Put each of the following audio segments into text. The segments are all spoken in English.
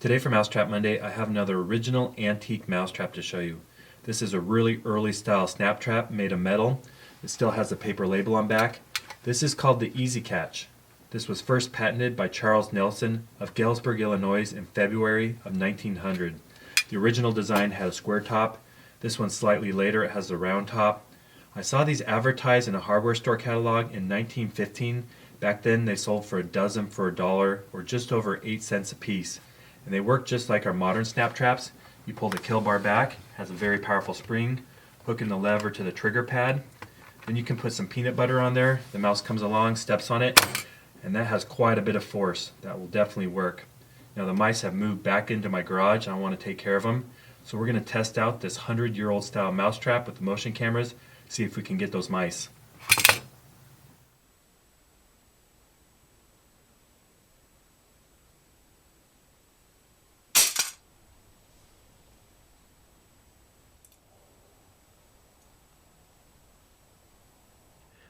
Today for Mousetrap Monday, I have another original antique mousetrap to show you. This is a really early style snap trap made of metal. It still has a paper label on back. This is called the Easy Catch. This was first patented by Charles Nelson of Galesburg, Illinois in February of 1900. The original design had a square top. This one slightly later it has a round top. I saw these advertised in a hardware store catalog in 1915. Back then they sold for a dozen for $1 or just over 8 cents a piece. And they work just like our modern snap traps. You pull the kill bar back, has a very powerful spring, hooking the lever to the trigger pad. Then you can put some peanut butter on there. The mouse comes along, steps on it, and that has quite a bit of force. That will definitely work. Now the mice have moved back into my garage. I want to take care of them. So we're going to test out this 100-year-old style mousetrap with the motion cameras, see if we can get those mice.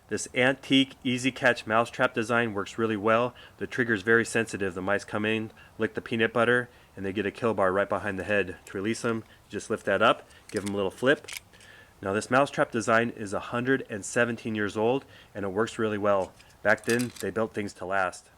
This antique Easy Catch mousetrap design works really well. The trigger is very sensitive. The mice come in, lick the peanut butter, and they get a kill bar right behind the head. To release them, just lift that up, give them a little flip. Now this mousetrap design is 117 years old and it works really well. Back then, they built things to last.